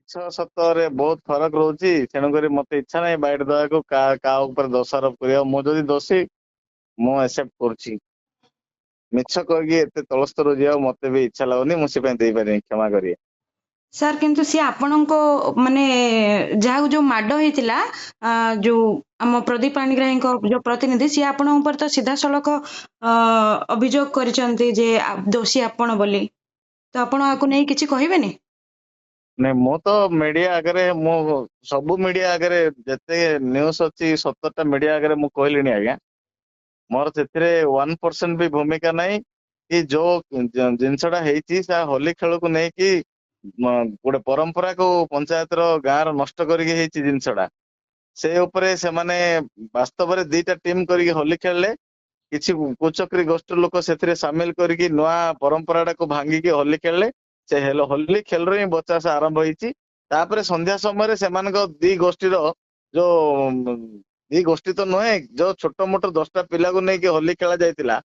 ସତରେ ବହୁତ ଫରକ ରହୁଛି। ତେଣୁକରି ମତେ ଇଚ୍ଛା ନାହିଁ ବାଇଟ ଦେବାକୁ, କାହା ଉପରେ ଦୋଷାରୋପ କରିବା। ମୁଁ ଯଦି ଦୋଷୀ ମୁଁ ଆକ୍ସେପ୍ଟ କରୁଛି। ମିଛ କହିକି ଏତେ ତଳସ୍ତର ଯିବାକୁ ମତେ ବି ଇଚ୍ଛା ଲାଗୁନି, ମୁଁ ସେ ପାଇଁ ଦେଇପାରିନି, କ୍ଷମା କରିବେ। ସାର୍ କିନ୍ତୁ ସିଏ ଆପଣଙ୍କ ମାନେ ଯାହାକୁ ଯୋଉ ମାଡ ହେଇଥିଲା ଯୋଉ ଆମ ପ୍ରଦୀପ ପାଣିଗ୍ରାହୀଙ୍କ ଯୋଉ ପ୍ରତିନିଧି ସିଏ ଆପଣଙ୍କ ଉପରେ ତ ସିଧାସଳଖ ଅଭିଯୋଗ କରିଛନ୍ତି ଯେ ଦୋଷୀ ଆପଣ ବୋଲି, ତ ଆପଣ ଆକୁ ନେଇ କିଛି କହିବେନି? ନାଇଁ ମୁଁ ତ ମିଡିଆ ଆଗରେ, ମୁଁ ସବୁ ମିଡିଆ ଆଗରେ ଯେତେ ନ୍ୟୁଜ ଅଛି 70ଟା ମିଡିଆ ଆଗରେ ମୁଁ କହିଲିଣି ଆଜ୍ଞା। ମୋର ସେଥିରେ 1% ବି ଭୂମିକା ନାହିଁ। କି ଯୋଉ ଜିନିଷଟା ହେଇଛି ସେ ହୋଲି ଖେଳକୁ ନେଇକି ଗୋଟେ ପରମ୍ପରାକୁ ପଞ୍ଚାୟତର ଗାଁର ନଷ୍ଟ କରିକି ହେଇଛି ଜିନିଷଟା। ସେ ଉପରେ ସେମାନେ ବାସ୍ତବରେ ଦିଟା ଟିମ୍ କରିକି ହୋଲି ଖେଳିଲେ। କିଛି କୁଚକ୍ରୀ ଗୋଷ୍ଠୀ ଲୋକ ସେଥିରେ ସାମିଲ କରିକି ନୂଆ ପରମ୍ପରାଟାକୁ ଭାଙ୍ଗିକି ହୋଲି ଖେଳିଲେ। ସେ ହୋଲି ଖେଳରୁ ହିଁ ବଚାସ ଆରମ୍ଭ ହେଇଛି। ତାପରେ ସନ୍ଧ୍ୟା ସମୟରେ ସେମାନଙ୍କ ଦି ଗୋଷ୍ଠୀର ଯୋଉ ଦି ଗୋଷ୍ଠୀ ତ ନୁହେଁ, ଯୋଉ ଛୋଟ ମୋଟ 10ଟା ପିଲାକୁ ନେଇକି ହୋଲି ଖେଳା ଯାଇଥିଲା,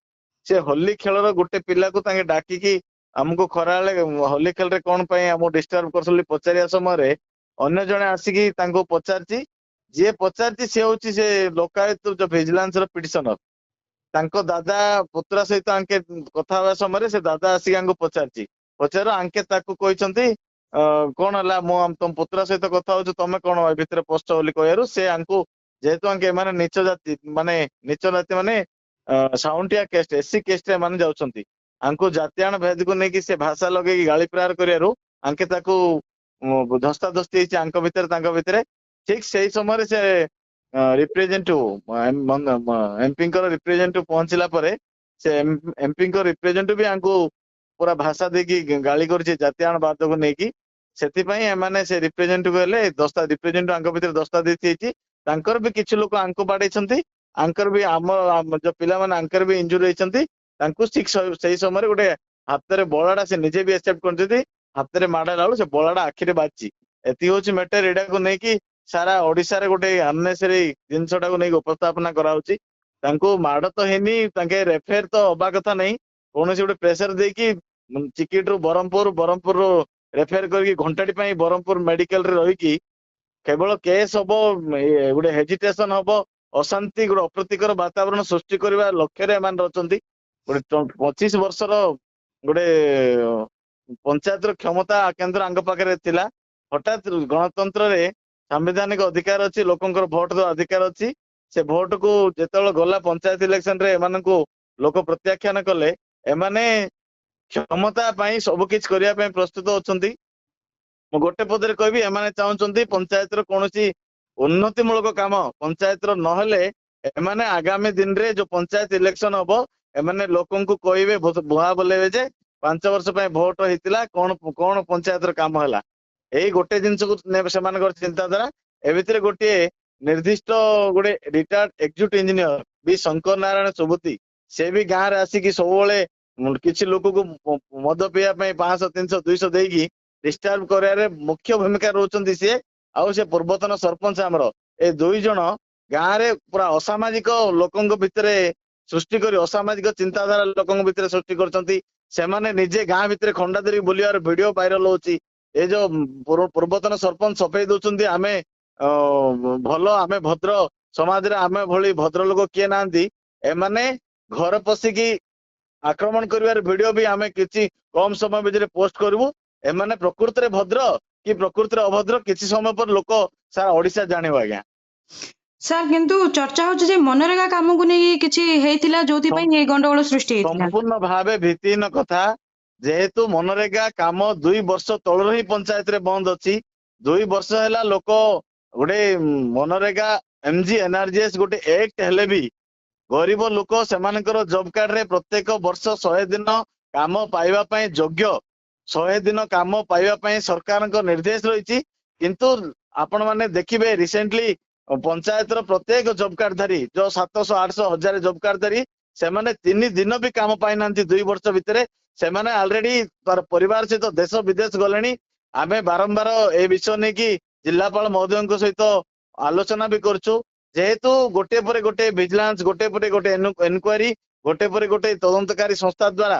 ସେ ହୋଲି ଖେଳର ଗୋଟେ ପିଲାକୁ ତାଙ୍କେ ଡାକିକି ଆମକୁ ଖରାବେଳେ ହୋଲି ଖେଳରେ କଣ ପାଇଁ ଆମକୁ ଡିଷ୍ଟର୍ବ କରୁଛନ୍ତି ପଚାରିବା ସମୟରେ ଅନ୍ୟ ଜଣେ ଆସିକି ତାଙ୍କୁ ପଚାରିଛି। ଯିଏ ପଚାରିଛି ସେ ହଉଛି ସେ ଲୋକାୟୁକ୍ତ ଯୋଉ ଭିଜିଲାନ୍ସ ର ପିଟିସନର। ତାଙ୍କ ଦାଦା ପୁତୁରା ସହିତ ଆଙ୍କେ କଥା ହେବା ସମୟରେ ସେ ଦାଦା ଆସିକି ଆଙ୍କୁ ପଚାରିଛି। ଆଙ୍କେ ତାକୁ କହିଛନ୍ତି କଣ ହେଲା, ମୁଁ ତମ ପୁତୁରା ସହିତ କଥା ହଉଛୁ, ତମେ କଣ ଏ ଭିତରେ ପଶୁଛ ବୋଲି କହିବାରୁ ସେ ଆଙ୍କୁ, ଯେହେତୁ ଆଙ୍କେ ଏମାନେ ନିଚ ଜାତି ମାନେ ସାଉଣ୍ଡିଆ କେଷ୍ଟ, ଏସି କେଷ୍ଟ ଏମାନେ ଯାଉଛନ୍ତି, ଆଙ୍କୁ ଜାତିଆଣ ଭେଦକୁ ନେଇକି ସେ ଭାଷା ଲଗେଇକି ଗାଳି ପ୍ରହାର କରିବାରୁ ଆଙ୍କେ ତାକୁ ଧସ୍ତାଧସ୍ତି ହେଇଛି ଆଙ୍କ ଭିତରେ ତାଙ୍କ ଭିତରେ। ଠିକ ସେଇ ସମୟରେ ସେ ଏମପିଙ୍କର ରିପ୍ରେଜେଣ୍ଟେଟିଭ ପହଞ୍ଚିଲା ପରେ ସେ ଏମପିଙ୍କ ରିପ୍ରେଜେଣ୍ଟେଟିଭ ବି ଆଙ୍କୁ ପୁରା ଭାଷା ଦେଇକି ଗାଳି କରିଛି ଜାତିଆଣ ବାଦକୁ ନେଇକି। ସେଥିପାଇଁ ଏମାନେ ସେ ରିପ୍ରେଜେଣ୍ଟେଟିଭ ହେଲେ ରିପ୍ରେଜେଣ୍ଟେଟିଭ ଆଙ୍କ ଭିତରେ ଦସ୍ତାବିଜ ହେଇଛି। ତାଙ୍କର ବି କିଛି ଲୋକ ଆଙ୍କୁ ବାଡେଇଛନ୍ତି। ଆଙ୍କର ବି ଆମ ଯୋଉ ପିଲାମାନେ ଆଙ୍କର ବି ଇଞ୍ଜୁରି ହେଇଛନ୍ତି। ତାଙ୍କୁ ଠିକ ସେଇ ସମୟରେ ଗୋଟେ ହାତରେ ବଳାଟା ସେ ନିଜେ ବି ଆକ୍ସେପ୍ଟ କରିଛନ୍ତି, ହାତରେ ମାଡ ହେଲା ବେଳୁ ସେ ବଳାଟା ଆଖିରେ ବାଜିଛି। ଏତିକି ହଉଛି ମ୍ୟାଟର। ଏଟାକୁ ନେଇକି ସାରା ଓଡିଶାରେ ଗୋଟେ ଅନନେସେରୀ ଜିନିଷଟାକୁ ନେଇକି ଉପସ୍ଥାପନା କରାହଉଛି। ତାଙ୍କୁ ମାଡ ତ ହେଇନି, ତାଙ୍କେ ରେଫେର ତ ହବା କଥା ନାହିଁ। କୌଣସି ଗୋଟେ ପ୍ରେସର ଦେଇକି ଚିକିଟରୁ ବ୍ରହ୍ମପୁରରୁ ରେଫେର କରିକି ଘଣ୍ଟାଟି ପାଇଁ ବ୍ରହ୍ମପୁର ମେଡିକାଲରେ ରହିକି କେବଳ କେସ୍ ହବ, ଗୋଟେ ହେଜିଟେସନ ହବ, ଅଶାନ୍ତି, ଗୋଟେ ଅପ୍ରୀତିକର ବାତାବରଣ ସୃଷ୍ଟି କରିବା ଲକ୍ଷ୍ୟରେ ଏମାନେ ଅଛନ୍ତି। ଗୋଟେ 25 ବର୍ଷର ଗୋଟେ ପଞ୍ଚାୟତର କ୍ଷମତା କେନ୍ଦ୍ର ଆଙ୍କ ପାଖରେ ଥିଲା। ହଠାତ୍ ଗଣତନ୍ତ୍ରରେ ସାମ୍ବିଧାନିକ ଅଧିକାର ଅଛି, ଲୋକଙ୍କର ଭୋଟ ଦେବା ଅଧିକାର ଅଛି। ସେ ଭୋଟକୁ ଯେତେବେଳେ ଗଲା ପଞ୍ଚାୟତ ଇଲେକ୍ସନ ରେ ଏମାନଙ୍କୁ ଲୋକ ପ୍ରତ୍ୟାଖ୍ୟାନ କଲେ। ଏମାନେ କ୍ଷମତା ପାଇଁ ସବୁ କିଛି କରିବା ପାଇଁ ପ୍ରସ୍ତୁତ ଅଛନ୍ତି। ମୁଁ ଗୋଟେ ପଦରେ କହିବି, ଏମାନେ ଚାହୁଁଛନ୍ତି ପଞ୍ଚାୟତର କୌଣସି ଉନ୍ନତିମୂଳକ କାମ ପଞ୍ଚାୟତର ନହେଲେ ଏମାନେ ଆଗାମୀ ଦିନରେ ଯୋଉ ପଞ୍ଚାୟତ ଇଲେକ୍ସନ ହବ, ଏମାନେ ଲୋକଙ୍କୁ କହିବେ, ବୁହା ବୋଲେଇବେ ଯେ 5 ବର୍ଷ ପାଇଁ ଭୋଟ ହେଇଥିଲା, କଣ କଣ ପଞ୍ଚାୟତର କାମ ହେଲା। ଏଇ ଗୋଟେ ଜିନିଷକୁ ସେମାନଙ୍କର ଚିନ୍ତାଧାରା। ଏ ଭିତରେ ଗୋଟିଏ ନିର୍ଦ୍ଦିଷ୍ଟ ଗୋଟେ ରିଟାୟାର୍ଡ ଏକ୍ଜିକ୍ୟୁଟିଭ ଇଞ୍ଜିନିୟର ବି ଶଙ୍କର ନାରାୟଣ ସୁବୁଦ୍ଧି, ସେ ବି ଗାଁରେ ଆସିକି ସବୁବେଳେ କିଛି ଲୋକକୁ ମଦ ପିଇବା ପାଇଁ 500, 300, 200 ଦେଇକି ଡିଷ୍ଟର୍ବ କରିବାରେ ମୁଖ୍ୟ ଭୂମିକା ରହୁଛନ୍ତି ସିଏ। ଆଉ ସେ ପୂର୍ବତନ ସରପଞ୍ଚ ଆମର, ଏ ଦୁଇ ଜଣ ଗାଁରେ ପୁରା ଅସାମାଜିକ ଲୋକଙ୍କ ଭିତରେ ସୃଷ୍ଟି କରି, ଅସାମାଜିକ ଚିନ୍ତାଧାରା ଲୋକଙ୍କ ଭିତରେ ସୃଷ୍ଟି କରୁଛନ୍ତି। ସେମାନେ ନିଜେ ଗାଁ ଭିତରେ ଖଣ୍ଡା ଧରି ବୁଲିବାର ଭିଡିଓ ଭାଇରାଲ ହଉଛି। ଏ ଯୋଉ ପୂର୍ବତନ ସରପଞ୍ଚ ସଫେଇ ଦଉଛନ୍ତି, ଆମେ ଭଲ, ଆମେ ଭଦ୍ର, ସମାଜରେ ଆମେ ଭଳି ଭଦ୍ର ଲୋକ କିଏ ନାହାନ୍ତି। ଏମାନେ ଘର ପଶିକି ଆକ୍ରମଣ କରିବାର ଭିଡିଓ ବି ଆମେ କିଛି କମ ସମୟ ଭିତରେ ପୋଷ୍ଟ କରିବୁ। ଏମାନେ ପ୍ରକୃତରେ ଭଦ୍ର କି ପ୍ରକୃତରେ ଅଭଦ୍ର କିଛି ସମୟ ପରେ ଲୋକ ସାରା ଓଡିଶା ଜାଣିବ ଆଜ୍ଞା। ସାର୍ କିନ୍ତୁ ଚର୍ଚ୍ଚା ହଉଛି ଯେ ମନରେଗା କାମକୁ ନେଇ କିଛି ହେଇଥିଲା, ଯୋଉଥିପାଇଁ ଏଇ ଗଣ୍ଡଗୋଳ ସୃଷ୍ଟି ହେଇଥିଲା। ସମ୍ପୂର୍ଣ୍ଣ ଭାବେ ଭିତ୍ତିହୀନ କଥା। ଯେହେତୁ ମନରେଗା କାମ 2 ବର୍ଷ ତଳରୁ ହିଁ ପଞ୍ଚାୟତରେ ବନ୍ଦ ଅଛି। 2 ବର୍ଷ ହେଲା ଲୋକ ଗୋଟେ ମନରେଗା MGNRGS ଗୋଟେ ଆକ୍ଟ ହେଲେ ବି ଗରିବ ଲୋକ ସେମାନଙ୍କର ଜବ କାର୍ଡରେ ପ୍ରତ୍ୟେକ ବର୍ଷ 100 ଦିନ କାମ ପାଇବା ପାଇଁ ଯୋଗ୍ୟ। 100 ଦିନ କାମ ପାଇବା ପାଇଁ ସରକାରଙ୍କ ନିର୍ଦ୍ଦେଶ ରହିଛି। କିନ୍ତୁ ଆପଣ ମାନେ ଦେଖିବେ ରିସେଣ୍ଟଲି ପଞ୍ଚାୟତର ପ୍ରତ୍ୟେକ ଜବ କାର୍ଡ ଧାରୀ, ଯୋଉ 700, 800, 1000 ଜବ କାର୍ଡ ଧାରୀ, ସେମାନେ 3 ଦିନ ବି କାମ ପାଇନାହାନ୍ତି 2 ବର୍ଷ ଭିତରେ। ସେମାନେ ଅଲରେଡି ପରିବାର ସହିତ ଦେଶ ବିଦେଶ ଗଲେଣି। ଆମେ ବାରମ୍ବାର ଏ ବିଷୟ ନେଇକି ଜିଲ୍ଲାପାଳ ମହୋଦୟଙ୍କ ସହିତ ଆଲୋଚନା ବି କରୁଛୁ। ଯେହେତୁ ଗୋଟେ ପରେ ଗୋଟେ ଭିଜିଲାନ୍ସ, ଗୋଟେ ପରେ ଗୋଟେ ଏନକ୍ୱାରୀ, ଗୋଟେ ପରେ ଗୋଟେ ତଦନ୍ତକାରୀ ସଂସ୍ଥା ଦ୍ଵାରା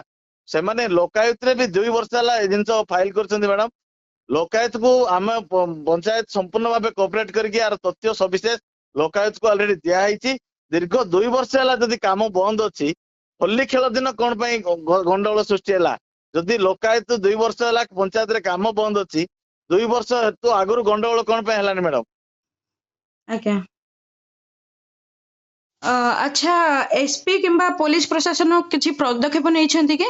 ସେମାନେ ଲୋକାୟୁକ୍ତରେ ବି 2 ବର୍ଷ ହେଲା ଏ ଜିନିଷ ଫାଇଲ କରିଛନ୍ତି ମ୍ୟାଡାମ। लोकायत को आम पंचायत संपूर्ण भाव कोऑपरेट करके यार तथ्य सविशेष लोकायत को ऑलरेडी दिया है। दीर्घ 2 वर्ष है जदि काम बंद अच्छी होली खेल दिन कौन पाई गंडगोल सृष्टि है जदि लोकायत 2 वर्ष है पंचायत रे काम बंद अच्छी 2 वर्ष हेतु आगु गंडगोल कौन पाई है मैडम। आज्ञा अच्छा एसपी किंबा पुलिस प्रशासन किसी पदक्षेप नहीं कि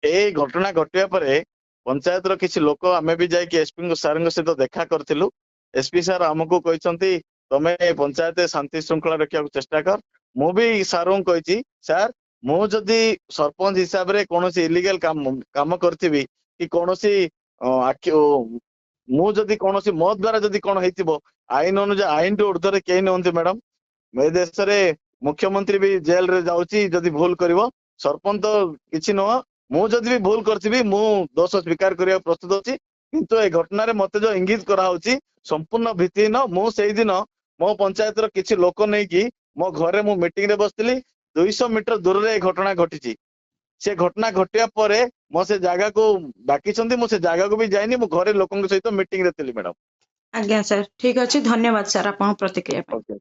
ए घटना घटिया परे पंचायत रो किसी लोक आमे भी जाई एसपी सार सहित देखा करथिलु। एसपी सार हमको कहते तमे पंचायत शांति श्रृंखला रखा चेष्टा कर। मु भी सार कही सार मु जदि सरपंच हिसाब रे कोनोसी इलीगल काम करथिबी कि कोनोसी मु जदि कोनोसी मो द्वारा जदि कोन हेतिबो आईन अनुसार आईन टू ऊर्ध्व केही नहंती मैडम। ए देश रे मुख्यमंत्री भी जेल रे जाउची जदि भूल करिवो सरपंच तो किछि न मु जदि भी भूल करथिबी मु दोष स्वीकार करिया प्रस्तुत अछि। किंतु ए घटना रे मते जो इंगित करा होची संपूर्ण भित्तिहीन। मु सेही दिन मो पंचायत रो किछि लोक नै कि मो घरे मु मीटिंग रे बसतिली 200 मीटर दूर रे घटना घटिची। से घटना घटिया परे मो से जागा को बाकी छंती मु से जागा को भी जाइनी मु घरे लोकन सहित मीटिंग रे थिली मैडम। आज्ञा सर ठीक अच्छे धन्यवाद सर आप प्रतिक्रिया। ओके।